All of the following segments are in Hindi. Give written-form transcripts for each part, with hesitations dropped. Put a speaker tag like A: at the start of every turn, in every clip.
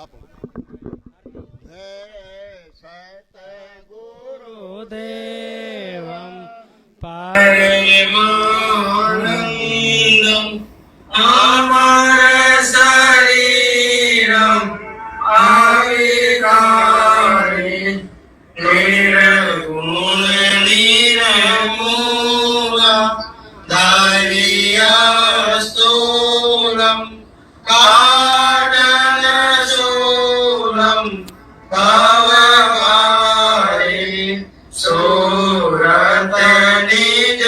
A: આપો જય સતગુરુ
B: દેવમ
C: परमानन्दम् अमर शरीरम् अविकारी निर्गुण निर्मूल धैर्यस्थूलम् काटनशूलम् भवभारी सूरत निज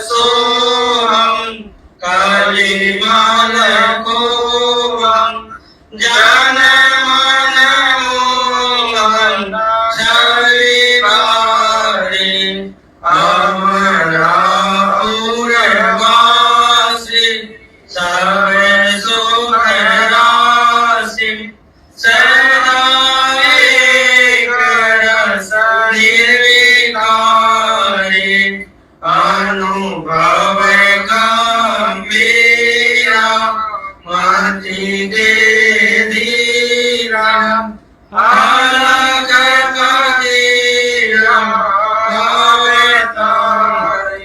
C: सोहम् कलिमल कोवम् जन मन मोहन शरीवारी अमरापुरवासी सर्व सुख राशि सदा एक रस निर्विकारी अनुभव गंभीरा मति दे धीरा अलग कबीरा अवतारी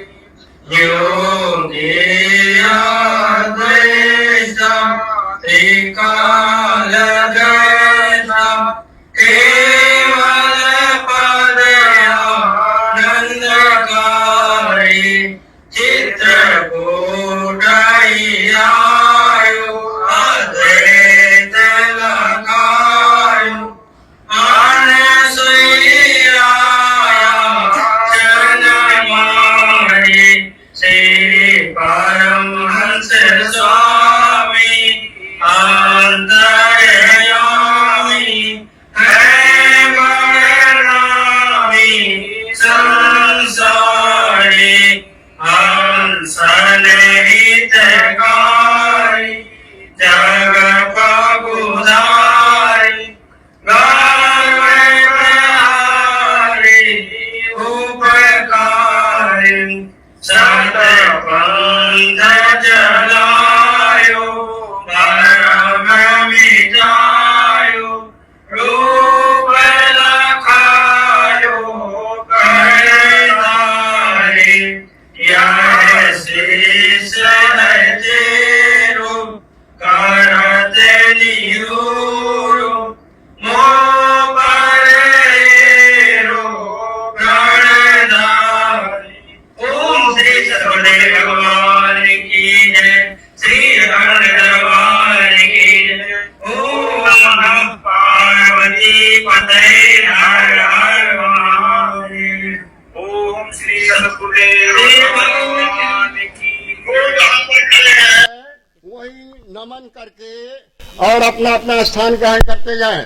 C: योगी अद्वैत त्रिकाल द्वैता केवल पद आनंदकारी चित्रकूटैयायु अद्वैत लकायु अनसुईराया चरणमाणि श्री परमहंस स्वामी अंतर्यामी है बड़नामी संसारी हंसन हितकारी जग पगुधारी गर्व प्रहारी उपकारी सतपंथ जलायो धर्म मिटायो रूप लखायो करतारी यह शीश है तेरो करत निरूरो मोह परेरो गणधारी ओम श्री सतगुरुदेव भगवान की जय श्री हर दरबार की जय ओम नमः पार्वती पते हर हर महादेव ओम श्री सतगुरुदेव भगवान की
A: वही नमन करके और अपना अपना स्थान ग्रहण करते जाएं।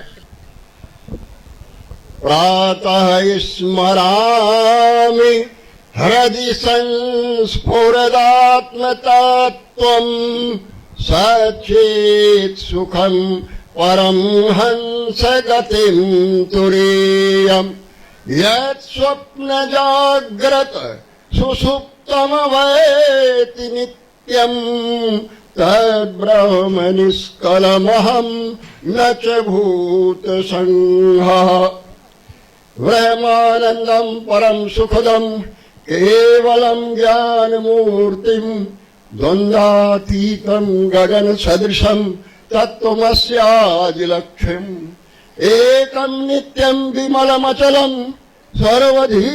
A: प्रातः स्मरामि हृदि संस्फुरदात्मतत्त्वम् सचेत् सुखं परमहंस गतिं तुरीयम् यत् स्वप्न जाग्रत सुषुप्तमवैति नित्यम् तद्ब्रह्म निष्कलमहं न च भूतसंघः ब्रह्मानन्दं परं सुखदं केवलं ज्ञानमूर्तिं द्वन्द्वातीतं गगनसदृशं तत्त्वमस्यादिलक्ष्यम् एकं नित्यं विमलमचलं सर्वधी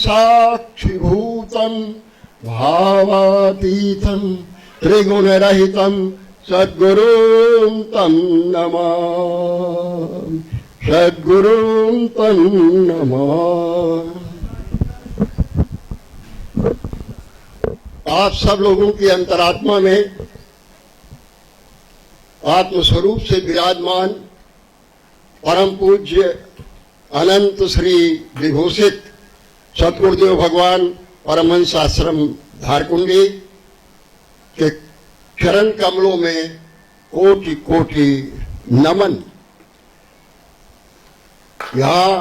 A: साक्षिभूतं भावातीतं त्रिगुणरहितं सद्गुरुं तं नमामि सद्गुरुं तं नमामि। आप सब लोगों की अंतरात्मा में आत्मस्वरूप से विराजमान परम पूज्य अनंत श्री विभूषित सतगुरुदेव भगवान परमहंस आश्रम धारकुंडी के चरण कमलों में कोटि कोटि नमन। यहाँ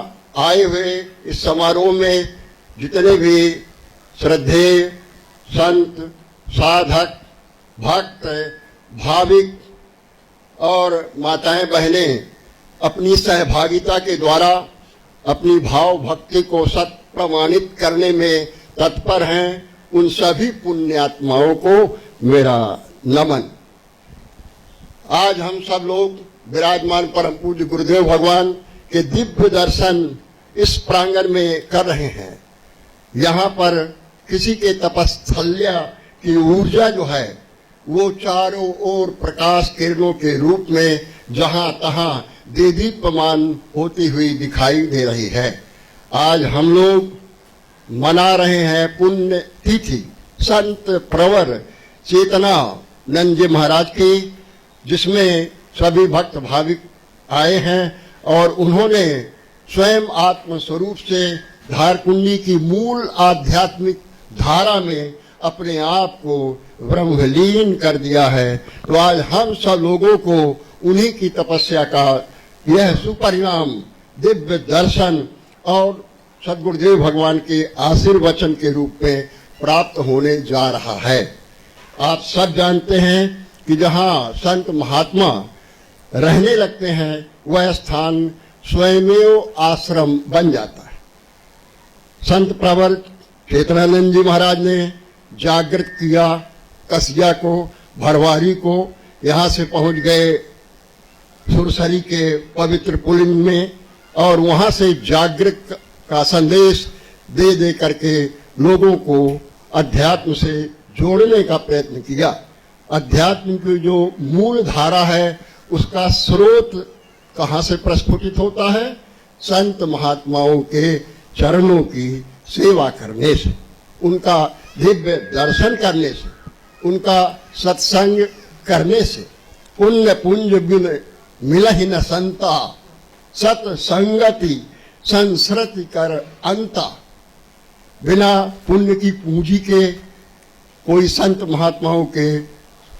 A: आए हुए इस समारोह में जितने भी श्रद्धेय संत साधक भक्त भाविक और माताएं बहनें अपनी सहभागिता के द्वारा अपनी भाव भक्ति को सत प्रमाणित करने में तत्पर हैं, उन सभी पुण्यात्माओं को मेरा नमन। आज हम सब लोग विराजमान परम पूज्य गुरुदेव भगवान के दिव्य दर्शन इस प्रांगण में कर रहे हैं। यहाँ पर किसी के तपस्थल्या की ऊर्जा जो है वो चारों ओर प्रकाश किरणों के रूप में जहां तहां दीदीप्यमान होती हुई दिखाई दे रही है। आज हम लोग मना रहे हैं पुण्य तिथि संत प्रवर चेतनानंद जी महाराज की, जिसमें सभी भक्त भाविक आए हैं और उन्होंने स्वयं आत्म स्वरूप से धारकुंडी की मूल आध्यात्मिक धारा में अपने आप को ब्रह्मलीन कर दिया है। तो आज हम सब लोगों को उन्हीं की तपस्या का यह सुपरिणाम दिव्य दर्शन और सद्गुरुदेव भगवान के आशीर्वचन के रूप में प्राप्त होने जा रहा है। आप सब जानते हैं कि जहाँ संत महात्मा रहने लगते हैं वह स्थान स्वयमेव आश्रम बन जाता है। संत प्रवर चेतनानंद जी महाराज ने जागृत किया कसिया को, भरवारी को, यहाँ से पहुंच गए सुरसरी के पवित्र पुलिन में और वहां से जागृत का संदेश दे दे करके लोगों को अध्यात्म से जोड़ने का प्रयत्न किया। अध्यात्म की जो मूल धारा है उसका स्रोत कहाँ से प्रस्फुटित होता है? संत महात्माओं के चरणों की सेवा करने से, उनका दिव्य दर्शन करने से, उनका सत्संग करने से। पुण्य पुंज बिन मिलहि न संता, सत संगति संस्कृति कर अंता। बिना पुण्य की पूंजी के कोई संत महात्माओं के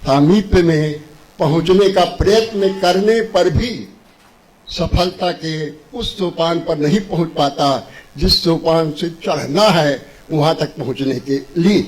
A: सामीप्य में पहुंचने का प्रयत्न करने पर भी सफलता के उस सोपान पर नहीं पहुंच पाता जिस सोपान से चढ़ना है वहां तक पहुंचने के लिए।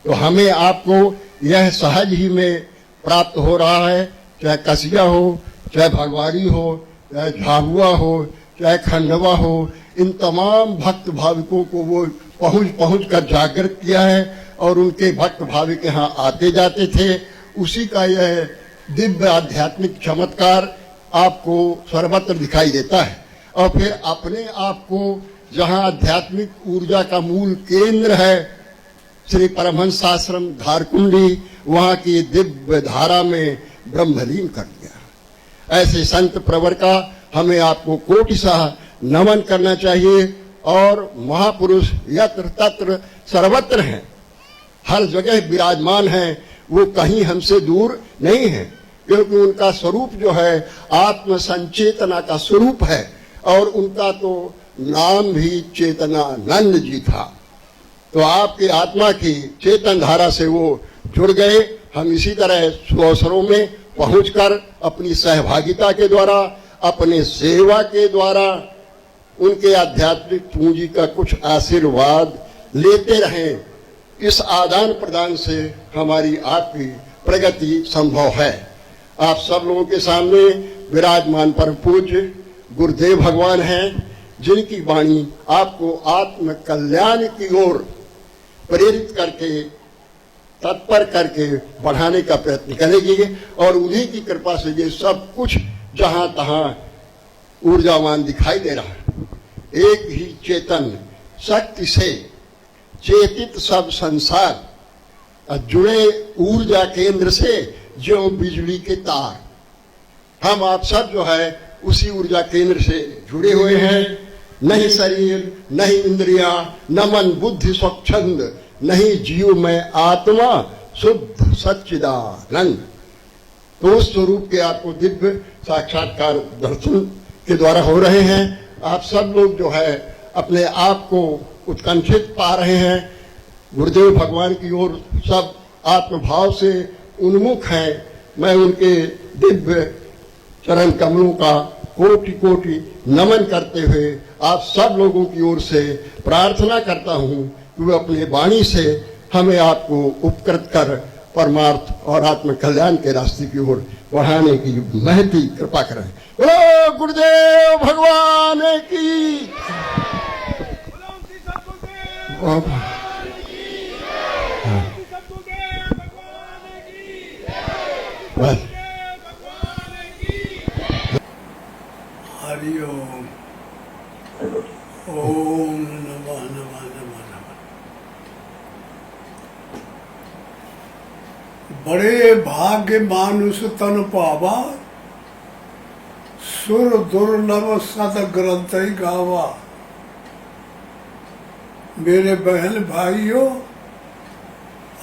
A: तो हमें आपको यह सहज ही में प्राप्त हो रहा है, चाहे कसिया हो, चाहे भगवारी हो, चाहे झाबुआ हो, चाहे खंडवा हो, इन तमाम भक्त भाविकों को वो पहुंच कर जागृत किया है और उनके भक्त भाविक यहाँ आते जाते थे। उसी का यह दिव्य आध्यात्मिक चमत्कार आपको सर्वत्र दिखाई देता है। और फिर अपने आप को जहाँ आध्यात्मिक ऊर्जा का मूल केंद्र है श्री परमहंस आश्रम धारकुंडी, वहाँ की दिव्य धारा में ब्रह्मलीन कर दिया। ऐसे संत प्रवर का हमें आपको कोटिशः नमन करना चाहिए। और महापुरुष यत्र तत्र सर्वत्र हैं, हर जगह विराजमान हैं, वो कहीं हमसे दूर नहीं है, क्योंकि उनका स्वरूप जो है आत्म संचेतना का स्वरूप है और उनका तो नाम भी चेतनानंद जी था। तो आपकी आत्मा की चेतन धारा से वो जुड़ गए। हम इसी तरह सुअवसरों में पहुंचकर अपनी सहभागिता के द्वारा, अपने सेवा के द्वारा उनके आध्यात्मिक पूंजी का कुछ आशीर्वाद लेते रहें। इस आदान प्रदान से हमारी आपकी प्रगति संभव है। आप सब लोगों के सामने विराजमान परम पूज्य गुरुदेव भगवान हैं, जिनकी वाणी आपको आत्म कल्याण की ओर प्रेरित करके, तत्पर करके बढ़ाने का प्रयत्न करेगी और उन्हीं की कृपा से ये सब कुछ जहां तहां ऊर्जावान दिखाई दे रहा है। एक ही चेतन शक्ति से चेतित सब संसार, जुड़े ऊर्जा केंद्र से जो बिजली के तार। हम आप सब जो है उसी ऊर्जा केंद्र से जुड़े हुए हैं। नहीं शरीर, नहीं इंद्रियां, न मन बुद्धि स्वच्छंद, नहीं जीव में आत्मा शुद्ध सच्चिदानंद। तो उस स्वरूप के आपको दिव्य साक्षात्कार दर्शन के द्वारा हो रहे हैं। आप सब लोग जो है अपने आप को उत्कंठित पा रहे हैं, गुरुदेव भगवान की ओर सब आत्मभाव से उन्मुख हैं। मैं उनके दिव्य चरण कमलों का कोटि कोटि नमन करते हुए आप सब लोगों की ओर से प्रार्थना करता हूं कि वे अपने वाणी से हमें आपको उपकृत कर परमार्थ और आत्म कल्याण के रास्ते की ओर बढ़ाने की महती कृपा करें। बोलो गुरुदेव भगवान की। बस
B: हरि ओम। ओम नमः नमः नमः नमः। बड़े भाग्य मानुष तन पावा, सुर दुर्लभ सद ग्रंथ गावा। मेरे बहन भाइयों,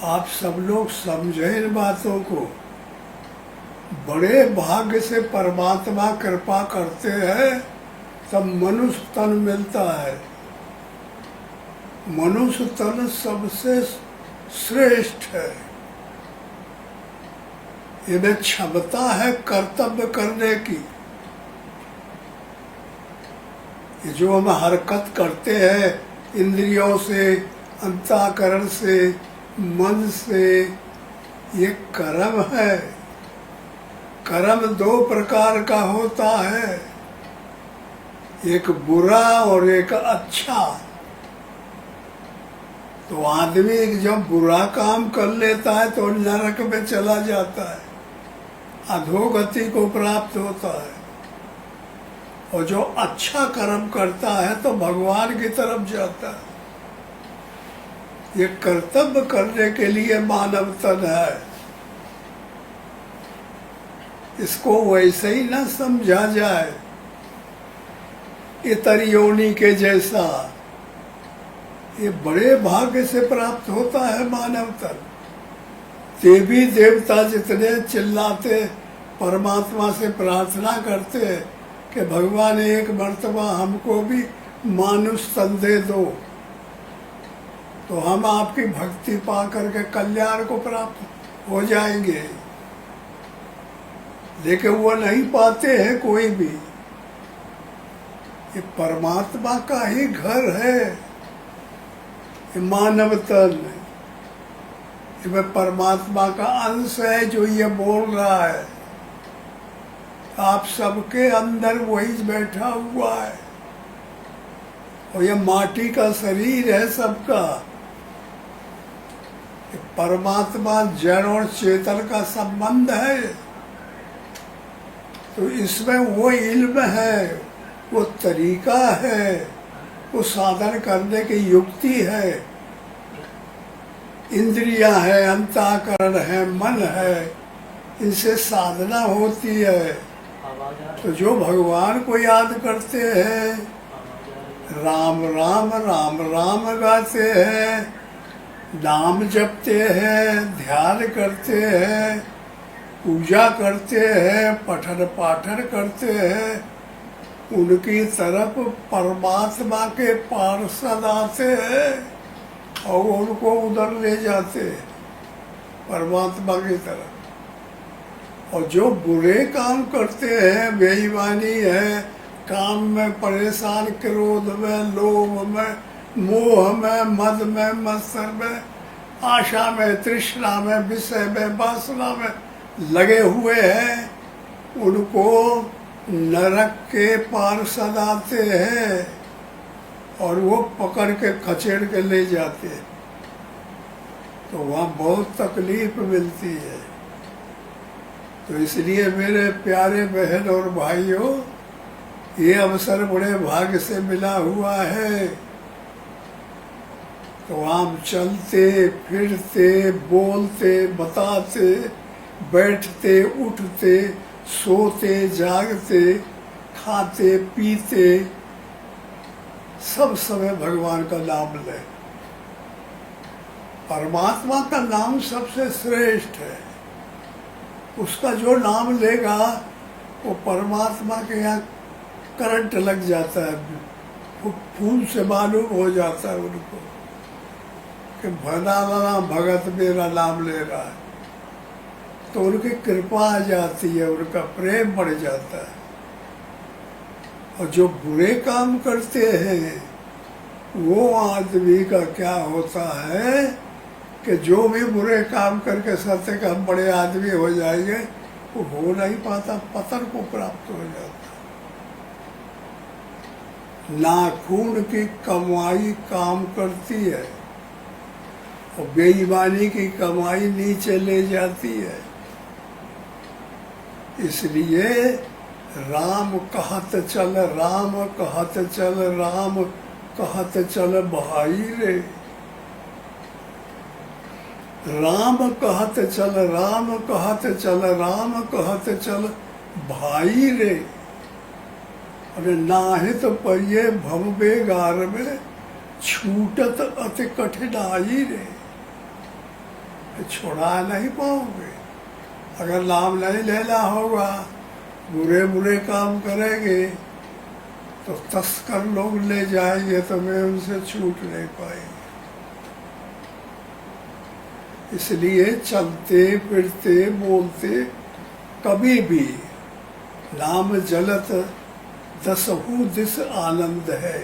B: आप सब लोग समझे इन बातों को। बड़े भाग्य से परमात्मा कृपा करते हैं तब मनुष्य तन मिलता है। मनुष्य तन सबसे श्रेष्ठ है। इन्हें क्षमता है कर्तव्य करने की। ये जो हम हरकत करते हैं इंद्रियों से, अंतःकरण से, मन से, ये कर्म है। कर्म दो प्रकार का होता है, एक बुरा और एक अच्छा। तो आदमी जब बुरा काम कर लेता है तो नरक में चला जाता है, अधोगति को प्राप्त होता है। और जो अच्छा कर्म करता है तो भगवान की तरफ जाता है। ये कर्तव्य करने के लिए मानव तन है। इसको वैसे ही न समझा जाए इतर योनि के जैसा। ये बड़े भाग्य से प्राप्त होता है मानव तन। देवी देवता जितने चिल्लाते परमात्मा से प्रार्थना करते हैं कि भगवान एक मर्तबा हमको भी मानुष तन दे दो, तो हम आपकी भक्ति पा करके कल्याण को प्राप्त हो जाएंगे। लेकिन वो नहीं पाते हैं कोई भी। ये परमात्मा का ही घर है, ये मानव तन। ये परमात्मा का अंश है जो ये बोल रहा है। आप सबके अंदर वही बैठा हुआ है। और ये माटी का शरीर है सबका। ये परमात्मा जड़ और चेतन का संबंध है। तो इसमें वो इल्म है, वो तरीका है, वो साधन करने की युक्ति है। इंद्रियां है, अंतःकरण है, मन है, इनसे साधना होती है। तो जो भगवान को याद करते हैं, राम राम राम राम गाते हैं, नाम जपते हैं, ध्यान करते हैं, पूजा करते हैं, पठन पाठन करते हैं, उनकी तरफ परमात्मा के पार्षद आते हैं और उनको उधर ले जाते हैं परमात्मा की तरफ। और जो बुरे काम करते हैं, बेईमानी है, काम में परेशान, क्रोध में, लोभ में, मोह में, मद में, मत्सर में, आशा में, तृष्णा में, विषय में, वासना में लगे हुए हैं, उनको नरक के पार्षद आते हैं और वो पकड़ के खचेड़ के ले जाते हैं। तो वहाँ बहुत तकलीफ मिलती है। तो इसलिए मेरे प्यारे बहन और भाइयों, ये अवसर बड़े भाग्य से मिला हुआ है। तो हम चलते फिरते, बोलते, बताते, बैठते, उठते, सोते, जागते, खाते, पीते, सब समय भगवान का नाम लें। परमात्मा का नाम सबसे श्रेष्ठ है। उसका जो नाम लेगा वो परमात्मा के यहाँ करंट लग जाता है, वो फूल से मालूम हो जाता है उनको कि भला भगत मेरा नाम ले रहा है। तो उनकी कृपा आ जाती है, उनका प्रेम बढ़ जाता है। और जो बुरे काम करते हैं वो आदमी का क्या होता है कि जो भी बुरे काम करके सोचते कि हम बड़े आदमी हो जाएंगे, वो हो नहीं पाता, पतन को प्राप्त हो जाता है। नाखून की कमाई काम करती है और बेईमानी की कमाई नीचे ले जाती है। इसलिए राम कहत चल, राम कहत चल, राम कहत चल भाई रे। राम कहत चल, राम कहत चल, राम कहत चल भाई रे। अरे नाहित परिये भव बेगार में छूटत अति कठिनाई रे। छोड़ा नहीं पाओगे अगर नाम नहीं लेना होगा, बुरे बुरे काम करेंगे तो तस्कर लोग ले जाएंगे, तो मैं उनसे छूट नहीं पाएंगे। इसलिए चलते फिरते बोलते कभी भी नाम जलत दसहु दिस आनंद है।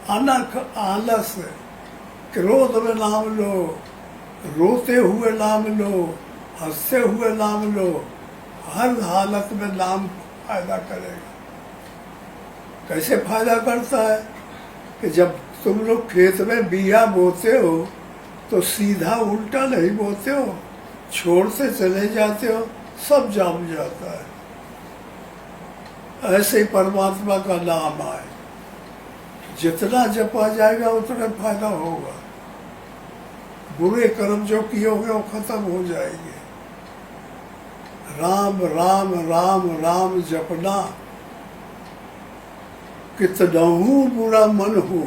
B: अनख आलस, क्रोध में नाम लो, रोते हुए नाम लो, हंसते हुए नाम लो, हर हालत में नाम फायदा करेगा। कैसे फायदा करता है कि जब तुम लोग खेत में बिया बोते हो तो सीधा उल्टा नहीं बोते हो, छोड़ते चले जाते हो, सब जम जाता है। ऐसे ही परमात्मा का नाम आए, जितना जपा जाएगा उतना फायदा होगा। बुरे कर्म जो किए होंगे वो खत्म हो जाएंगे। राम राम राम राम जपना, कितनाहू बुरा मन हो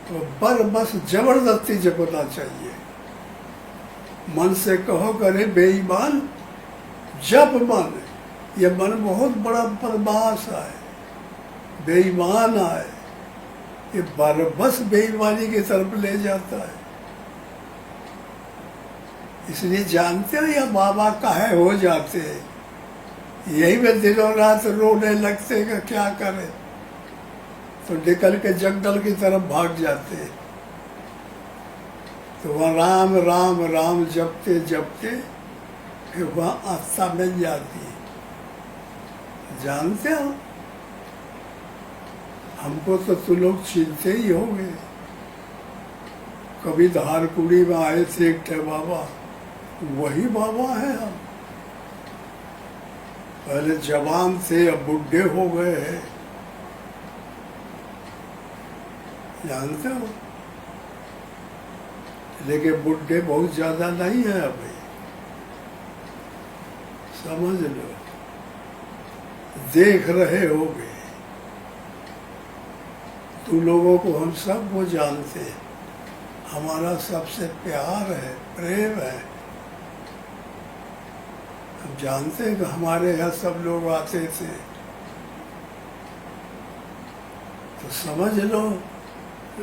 B: तो पर बस जबरदस्ती जपना चाहिए। मन से कहो करे बेईमान जप मन, ये मन बहुत बड़ा बदमाश है, बेईमान है, ये बरबस बेईमानी की तरफ ले जाता है। इसलिए जानते हो या बाबा काहे हो जाते हैं, यही में दिनों रात रोने लगते कि क्या करें, तो निकल के जंगल की तरफ भाग जाते हैं। तो वहाँ राम राम राम जपते जपते फिर वहाँ आस्था मिल जाती है। जानते हो हमको तो तुम लोग चिंते ही होंगे। कभी धारकुड़ी में आए थे एक ठे बाबा, वही बाबा है हम। पहले जवान थे अब बुढ़े हो गए हैं, जानते हो। लेकिन बुढ़े बहुत ज्यादा नहीं है अभी, समझ लो। देख रहे होगे तुम लोगों को, हम सब वो जानते हैं, हमारा सबसे प्यार है, प्रेम है। हम जानते हैं कि हमारे यहाँ सब लोग आते थे, तो समझ लो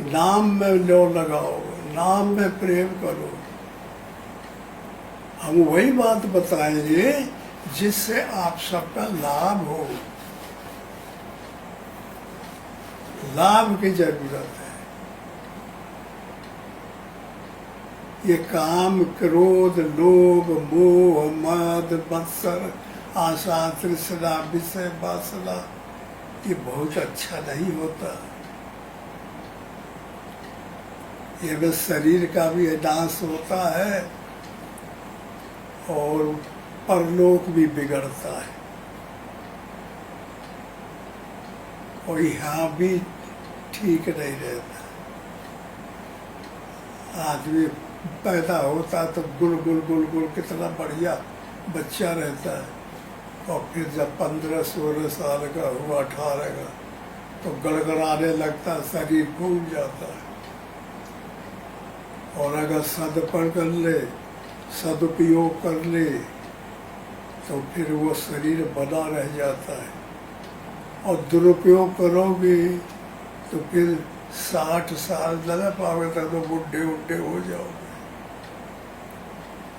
B: नाम में लो लगाओ, नाम में प्रेम करो। हम वही बात बताएंगे जिससे आप सबका लाभ हो। लाभ की जरूरत है। ये काम, क्रोध, लोभ, मोह, मद, मत्सर, आशा, तृष्णा, विषय वासना, ये बहुत अच्छा नहीं होता। ये बस शरीर का भी नाश होता है और परलोक भी बिगड़ता है, और यहाँ भी ठीक नहीं रहता। आदमी पैदा होता तो गुल गुल गुल गुल कितना बढ़िया बच्चा रहता है, और फिर जब 15-16 साल का हुआ, 18 का, तो गड़गड़ाने लगता, शरीर फूल जाता है। और अगर सदुपयोग कर ले, सदुपयोग कर ले, तो फिर वो शरीर बना रह जाता है। और दुरुपयोग करोगे तो फिर 60 साल न पाओगे तक तो बुढ़े उड्ढे हो जाओगे।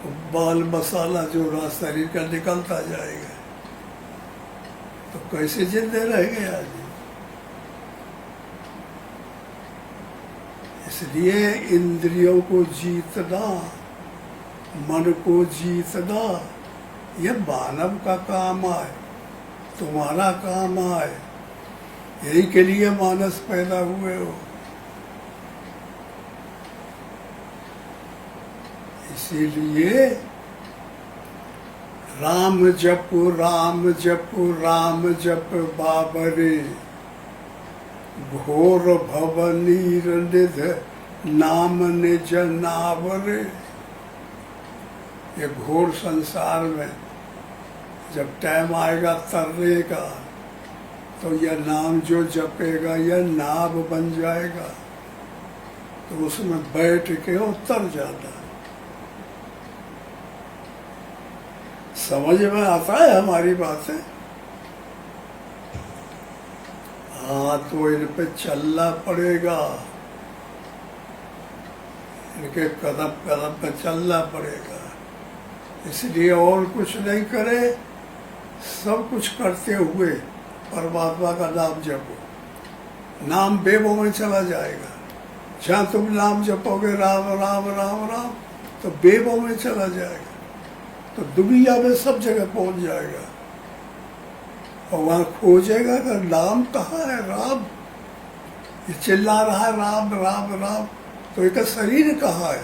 B: तो बाल मसाला जो रहा शरीर का निकलता जाएगा, तो कैसे जिंदे रहेंगे आदमी। इसलिए इंद्रियों को जीतना, मन को जीतना, यह मानव का काम है, तुम्हारा काम है। यही के लिए मानस पैदा हुए हो। इसीलिए राम जप राम जप राम जप बाबरे, घोर भव नीर निध नाम निज नावरे। ये घोर संसार में जब टाइम आएगा तरने का, तो यह नाम जो जपेगा यह नाव बन जाएगा, तो उसमें बैठ के उतर जाता। समझ में आता है हमारी बातें? हाँ, तो इन पे चलना पड़ेगा, इनके कदम कदम पे चलना पड़ेगा। इसलिए और कुछ नहीं करे, सब कुछ करते हुए परमात्मा का नाम जपो। नाम बेबों में चला जाएगा। जहाँ तुम नाम जपोगे राम राम राम राम, तो बेबों में चला जाएगा, तो दुनिया में सब जगह पहुंच जाएगा। और वहां खोजेगा कि नाम कहाँ है, राम। ये चिल्ला रहा है राम राम राम, तो एक शरीर कहाँ है?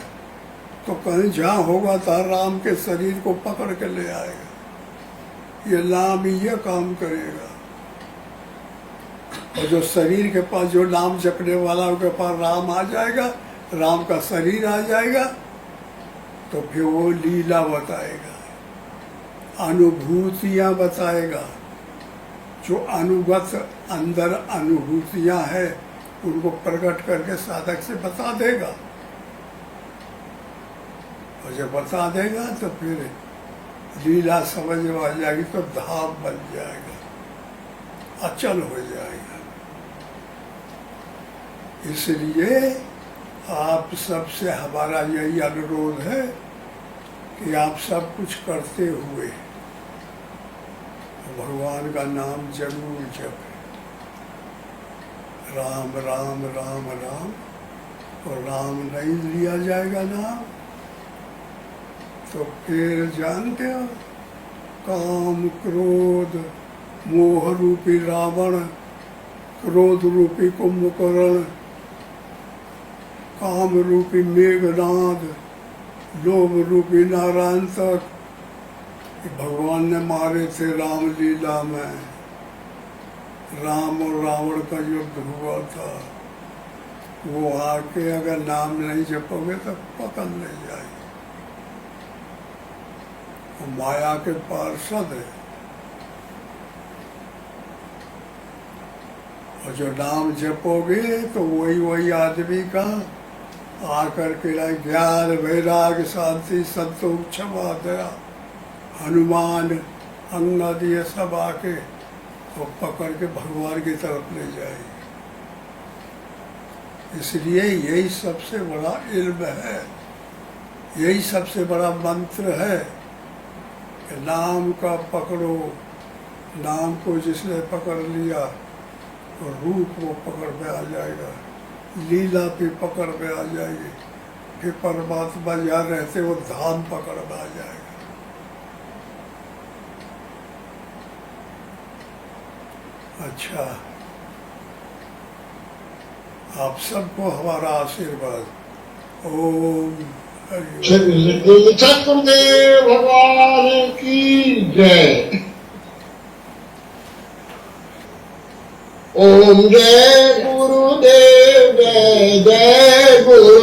B: तो कहीं जहाँ होगा तो राम के शरीर को पकड़ के ले आएगा। ये नाम ही ये काम करेगा। और जो शरीर के पास जो नाम जपने वाला के पास राम आ जाएगा, राम का शरीर आ जाएगा, तो फिर वो लीला बताएगा, अनुभूतियाँ बताएगा। जो अनुगत अंदर अनुभूतियाँ हैं उनको प्रकट करके साधक से बता देगा। और जब बता देगा तो फिर लीला समझ में आ जाएगी, तो धाम बन जाएगा, अचल हो जाएगा। इसलिए आप सबसे हमारा यही अनुरोध है कि आप सब कुछ करते हुए भगवान का नाम जरूर जपें। राम राम राम राम, और राम नहीं लिया जाएगा नाम तो फिर जानते हो, काम क्रोध मोह रूपी रावण, क्रोध रूपी कुंभकर्ण, काम रूपी मेघनाद, लोभ रूपी नारायण तक भगवान ने मारे थे रामलीला में। राम और रावण का युद्ध हुआ था। वो आके अगर नाम नहीं जपोगे तो पकड़ नहीं जाएगी। वो माया के पार्षद है। और जो नाम जपोगे तो वही आदमी का आकर के ज्ञान वैराग्य शांति संतोष क्षमा दया हनुमान अंगद ये सब आके तो पकड़ के भगवान की तरफ ले जाएगी। इसलिए यही सबसे बड़ा इल्म है, यही सबसे बड़ा मंत्र है कि नाम का पकड़ो। नाम को जिसने पकड़ लिया तो रूप वो पकड़ में आ जाएगा, लीला भी पकड़ में आ जाएगी, फिर परमात्मा जहाँ रहते वो धाम पकड़ में आ जाएगा। अच्छा, आप सबको हमारा आशीर्वाद। ओम हरि
A: सतगुरुदेव भगवान की जय। ओम जय गुरुदेव, जय जय गुरु।